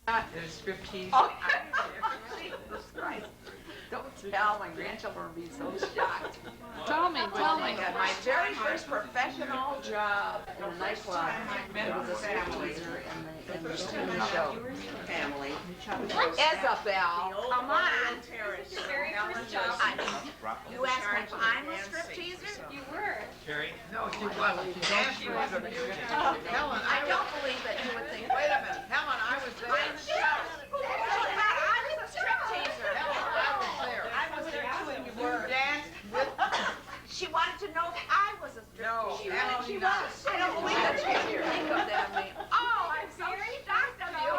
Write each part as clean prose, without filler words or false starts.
There's striptease. Oh, Jesus Christ. Don't tell, my grandchildren will be so shocked. Tell me, Oh my God, my very first professional job in a nightclub, it was a stripteaser in the show. Family. Isabel, come on. Terrace. Very first job. You asked me if I'm a stripteaser? You were. Carrie? No, she wasn't. She danced with a Helen, I don't believe that you would think. Wait a minute. Helen, I was there. I'm shocked. I was a stripteaser. Helen, I was there. I was there too, and you were. Danced with. She wanted to know if I was a No, stripteaser. Helen, She you was. I don't believe that she would think of that of me. Oh, I'm so shocked of you.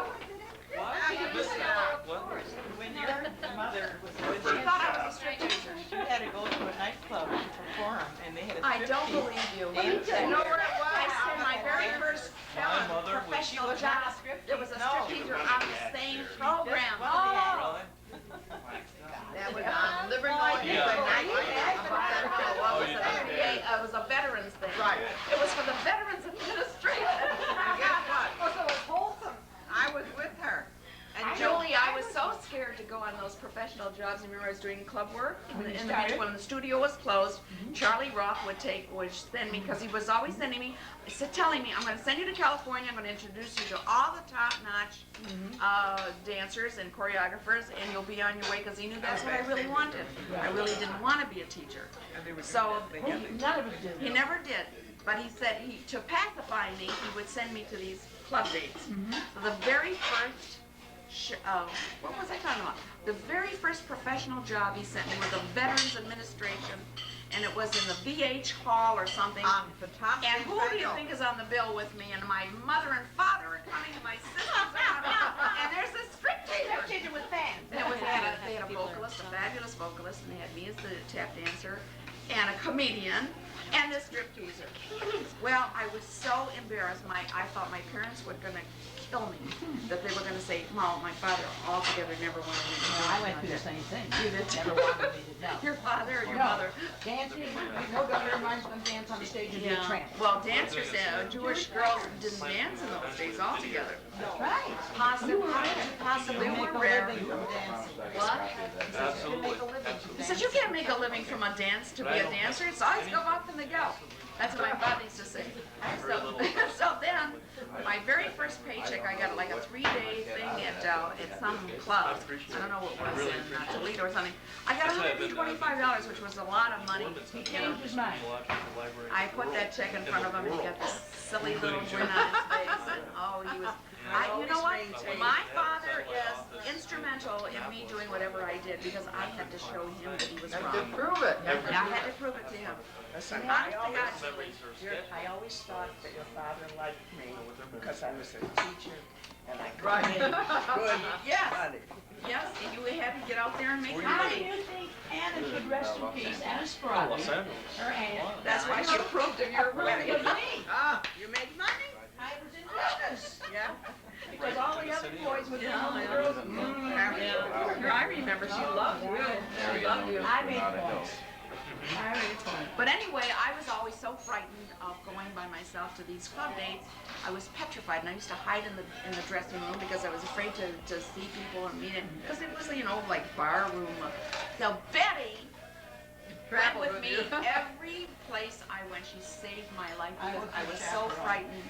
When your mother was She with you, thought I was a stripteaser. she had to go to a nightclub to perform, and they had a I don't striptease. believe you. Dance. You know where it was? I said my very first My mother was. professional was not a job. striptease. There was a No. stripteaser on the same program. Well, Oh. That was on Livernois. I didn't Yeah. believe it. Oh, you did. It was a veterans thing. Right. It was for the Veterans Administration. And guess what? Oh, so it was wholesome. I was with her. And Julie, I was so scared to go on those professional jobs. You remember I was doing club work when the studio was closed. Charlie Roth would send me, because he was always sending me, telling me, I'm going to send you to California. I'm going to introduce you to all the top-notch dancers and choreographers, and you'll be on your way, because he knew that's what I really wanted. I really didn't want to be a teacher. So he never did. But he said to pacify me, he would send me to these club dates. So the very first what was I talking about? The very first professional job he sent me was the Veterans Administration, and it was in the VH Hall or something. the top. And who do you think is on the bill with me? And my mother and father are coming, and my sisters are coming, and there's this stripteaser with fans. And they had a vocalist, a fabulous vocalist, and they had me as the tap dancer, and a comedian, and the stripteaser. Well, I was so embarrassed. I thought my parents were gonna kill me, that they were going to say, Mom, my father altogether never wanted me to do I went through the same thing. You did too. Never wanted me to know. Your father or your No. mother? Dancing, no daughter of mine's gonna dance on the stage and be a tramp. Well, dancers, Jewish girls didn't dance in those days altogether. That's right. Possibly Make were a rare. living from dancing. What? Absolutely. He said, you can't make a living from a dance to be a dancer. It's always go up and the go. That's what my father used to say. So then, my very first paycheck, I got like a 3-day thing at some club. I don't know what it was in Toledo or something. I got $125, which was a lot of money. He changed his mind. I put that check in front of him, and he got this silly little grin on his face, and oh, he was. You know what? My father is instrumental in me doing whatever I did, because I had to show him that he was To wrong. prove it. I had to prove it to him. Listen, Honest I to God, always thought that your father liked me because I was a teacher and I Right. could make good Yes. money. Yes, and you had to get out there and make How do money. you think Anna should rest in peace, Anna Los Sprague, Angeles. her aunt? That's why she approved of your wedding. With me. Ah, you make money? I was in business. Yeah. Because all the other boys would Yeah, know the yeah. girls. I remember she loved you. She loved you. I made points. But anyway, I was always so frightened of going by myself to these club dates. I was petrified, and I used to hide in the dressing room because I was afraid to see people and meet it. Because it was, like bar room. So Betty went with me every place I went. She saved my life because I was so frightened.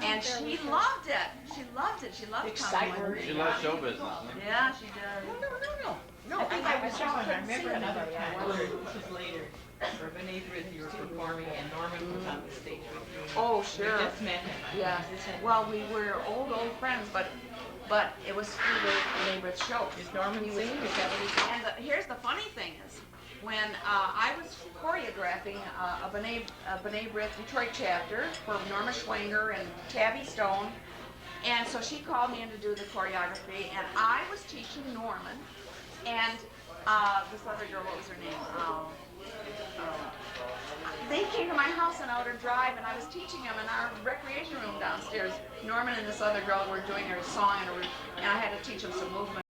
And she loved it. She loved it. She loved coming with me. She loves show business. Yeah, she did. I think I was I couldn't see remember another anybody. time, this is later, for Beneath you were performing and Norman was on the stage with you. Oh, We sure. just met him. Yeah. Well, we were old friends, but it was through the neighbor's show. Is Norman singing? Is that what he's And here's the funny thing is, when I was choreographing a B'nai B'rith Detroit chapter for Norma Schwanger and Tabby Stone, and so she called me in to do the choreography, and I was teaching Norman, and this other girl, what was her name? They came to my house on Outer Drive, and I was teaching them in our recreation room downstairs. Norman and this other girl were doing her song, and I had to teach them some movement.